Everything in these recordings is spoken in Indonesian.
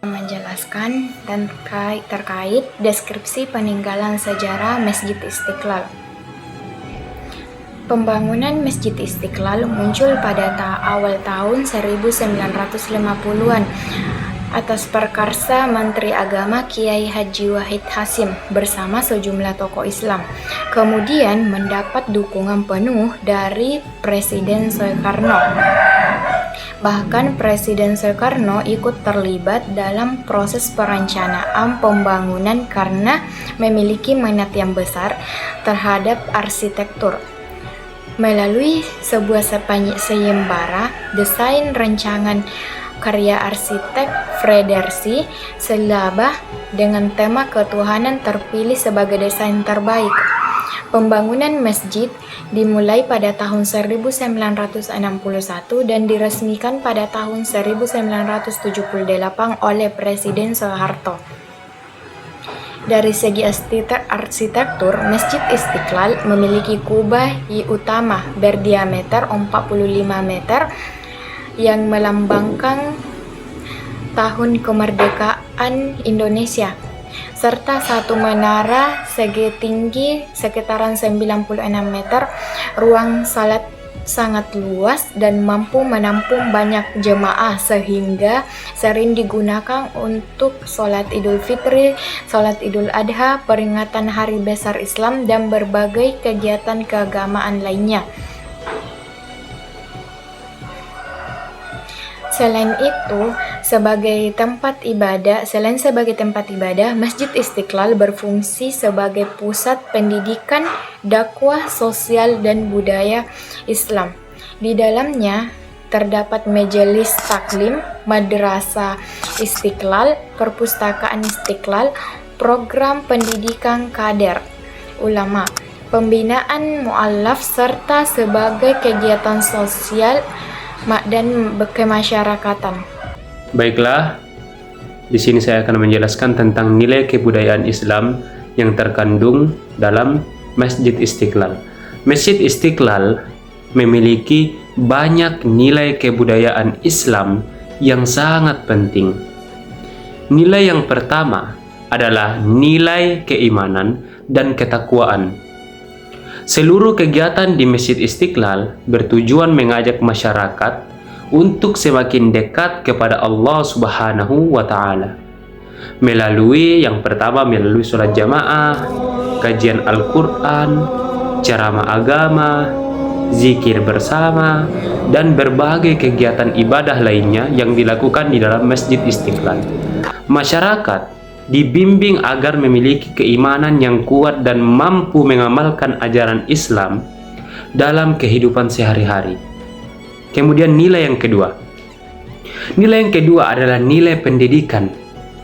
menjelaskan dan terkait deskripsi peninggalan sejarah Masjid Istiqlal. Pembangunan Masjid Istiqlal muncul pada awal tahun 1950-an atas prakarsa Menteri Agama Kiai Haji Wahid Hasyim bersama sejumlah tokoh Islam. Kemudian mendapat dukungan penuh dari Presiden Soekarno. Bahkan Presiden Soekarno ikut terlibat dalam proses perencanaan pembangunan karena memiliki minat yang besar terhadap arsitektur. Melalui sebuah sayembara desain rancangan karya arsitek Fredersi Selabah dengan tema ketuhanan terpilih sebagai desain terbaik. Pembangunan masjid dimulai pada tahun 1961 dan diresmikan pada tahun 1978 oleh Presiden Soeharto. Dari segi arsitektur, Masjid Istiqlal memiliki kubah utama berdiameter 45 meter yang melambangkan tahun kemerdekaan Indonesia, serta satu menara segi tinggi sekitaran 96 meter. Ruang salat sangat luas dan mampu menampung banyak jemaah sehingga sering digunakan untuk sholat Idul Fitri, sholat Idul Adha, peringatan hari besar Islam, dan berbagai kegiatan keagamaan lainnya. Selain sebagai tempat ibadah, Masjid Istiqlal berfungsi sebagai pusat pendidikan, dakwah sosial dan budaya Islam. Di dalamnya terdapat majelis taklim, madrasah Istiqlal, perpustakaan Istiqlal, program pendidikan kader ulama, pembinaan mu'allaf, serta sebagai kegiatan sosial dan kemasyarakatan. Baiklah, di sini saya akan menjelaskan tentang nilai kebudayaan Islam yang terkandung dalam Masjid Istiqlal. Masjid Istiqlal memiliki banyak nilai kebudayaan Islam yang sangat penting. Nilai yang pertama adalah nilai keimanan dan ketakwaan. Seluruh kegiatan di Masjid Istiqlal bertujuan mengajak masyarakat untuk semakin dekat kepada Allah Subhanahu wa Ta'ala. Melalui sholat jamaah, kajian Al-Quran, ceramah agama, zikir bersama, dan berbagai kegiatan ibadah lainnya yang dilakukan di dalam Masjid Istiqlal. Masyarakat dibimbing agar memiliki keimanan yang kuat dan mampu mengamalkan ajaran Islam dalam kehidupan sehari-hari. Kemudian nilai yang kedua adalah nilai pendidikan.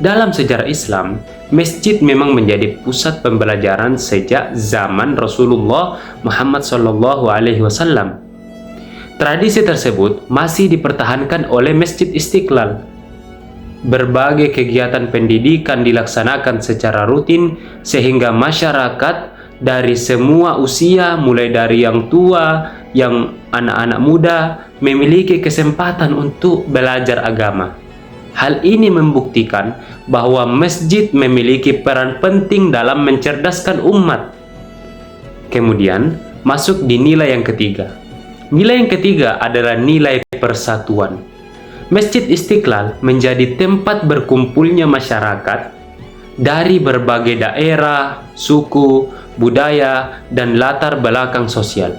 Dalam sejarah Islam, masjid memang menjadi pusat pembelajaran sejak zaman Rasulullah Muhammad SAW. Tradisi tersebut masih dipertahankan oleh Masjid Istiqlal. Berbagai kegiatan pendidikan dilaksanakan secara rutin sehingga masyarakat dari semua usia, mulai dari yang tua, yang anak-anak muda, memiliki kesempatan untuk belajar agama. Hal ini membuktikan bahwa masjid memiliki peran penting dalam mencerdaskan umat. Kemudian masuk di nilai yang ketiga. Nilai yang ketiga adalah nilai persatuan. Masjid Istiqlal menjadi tempat berkumpulnya masyarakat dari berbagai daerah, suku, budaya, dan latar belakang sosial.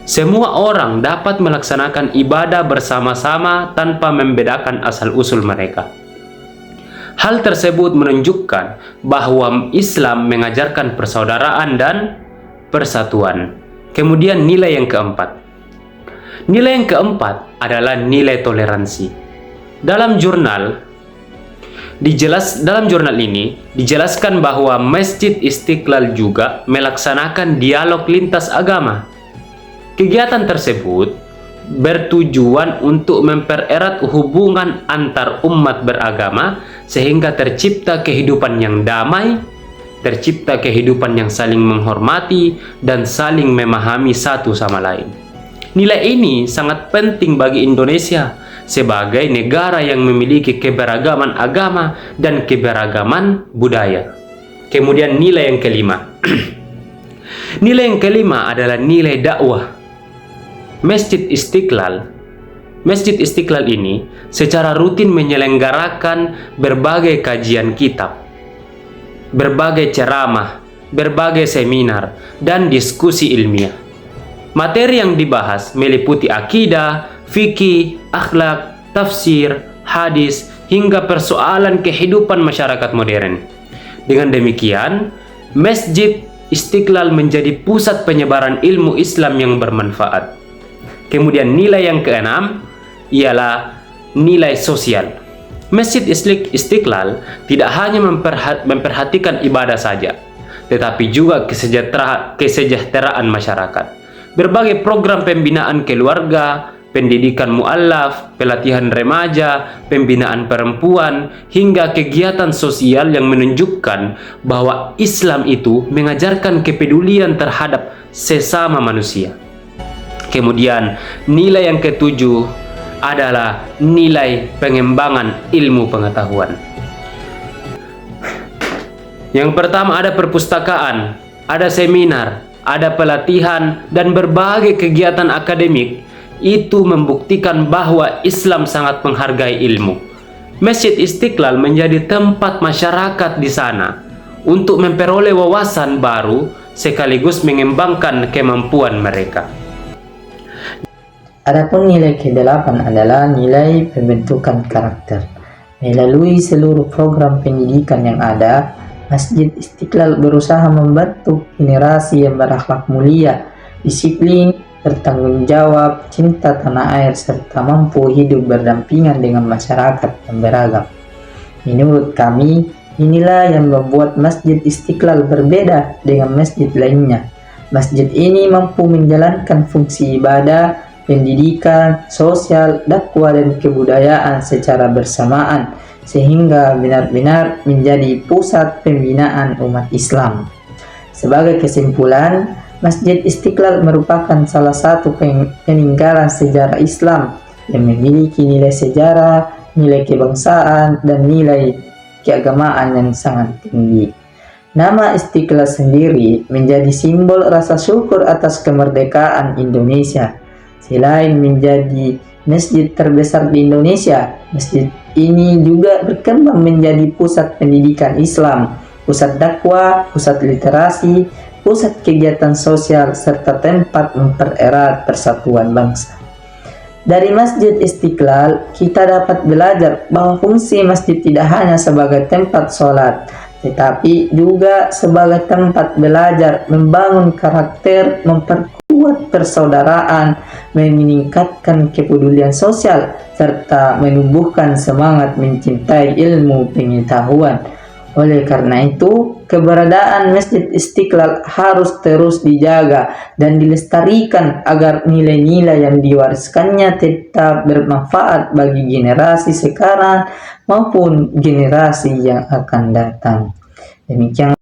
Semua orang dapat melaksanakan ibadah bersama-sama tanpa membedakan asal-usul mereka. Hal tersebut menunjukkan bahwa Islam mengajarkan persaudaraan dan persatuan. Kemudian nilai yang keempat. Nilai yang keempat adalah nilai toleransi. Dalam jurnal ini dijelaskan bahwa Masjid Istiqlal juga melaksanakan dialog lintas agama. Kegiatan tersebut bertujuan untuk mempererat hubungan antar umat beragama sehingga tercipta kehidupan yang damai, tercipta kehidupan yang saling menghormati dan saling memahami satu sama lain. Nilai ini sangat penting bagi Indonesia sebagai negara yang memiliki keberagaman agama dan keberagaman budaya. Kemudian nilai yang kelima. Nilai yang kelima adalah nilai dakwah. Masjid Istiqlal ini secara rutin menyelenggarakan berbagai kajian kitab, berbagai ceramah, berbagai seminar, dan diskusi ilmiah. Materi yang dibahas meliputi akidah, fikih, akhlak, tafsir, hadis, hingga persoalan kehidupan masyarakat modern. Dengan demikian, Masjid Istiqlal menjadi pusat penyebaran ilmu Islam yang bermanfaat. Kemudian nilai yang keenam ialah nilai sosial. Masjid Istiqlal tidak hanya memperhatikan ibadah saja, tetapi juga kesejahteraan masyarakat. Berbagai program pembinaan keluarga, pendidikan mu'allaf, pelatihan remaja, pembinaan perempuan, hingga kegiatan sosial yang menunjukkan bahwa Islam itu mengajarkan kepedulian terhadap sesama manusia. Kemudian nilai yang ketujuh adalah nilai pengembangan ilmu pengetahuan. Yang pertama ada perpustakaan, ada seminar, ada pelatihan, dan berbagai kegiatan akademik. Itu membuktikan bahwa Islam sangat menghargai ilmu. Masjid Istiqlal menjadi tempat masyarakat di sana untuk memperoleh wawasan baru sekaligus mengembangkan kemampuan mereka. Adapun nilai ke-8 adalah nilai pembentukan karakter. Melalui seluruh program pendidikan yang ada, Masjid Istiqlal berusaha membentuk generasi yang berakhlak mulia, disiplin, bertanggung jawab, cinta tanah air, serta mampu hidup berdampingan dengan masyarakat yang beragam. Menurut kami, inilah yang membuat Masjid Istiqlal berbeda dengan masjid lainnya. Masjid ini mampu menjalankan fungsi ibadah, pendidikan, sosial, dakwah, dan kebudayaan secara bersamaan, sehingga benar-benar menjadi pusat pembinaan umat Islam. Sebagai kesimpulan, Masjid Istiqlal merupakan salah satu peninggalan sejarah Islam yang memiliki nilai sejarah, nilai kebangsaan, dan nilai keagamaan yang sangat tinggi. Nama Istiqlal sendiri menjadi simbol rasa syukur atas kemerdekaan Indonesia. Selain menjadi masjid terbesar di Indonesia, masjid ini juga berkembang menjadi pusat pendidikan Islam, pusat dakwah, pusat literasi, pusat kegiatan sosial, serta tempat mempererat persatuan bangsa. Dari Masjid Istiqlal, kita dapat belajar bahwa fungsi masjid tidak hanya sebagai tempat sholat, tetapi juga sebagai tempat belajar, membangun karakter, memperkuat persaudaraan, meningkatkan kepedulian sosial, serta menumbuhkan semangat mencintai ilmu pengetahuan. Oleh karena itu, keberadaan Masjid Istiqlal harus terus dijaga dan dilestarikan agar nilai-nilai yang diwariskannya tetap bermanfaat bagi generasi sekarang maupun generasi yang akan datang. Demikian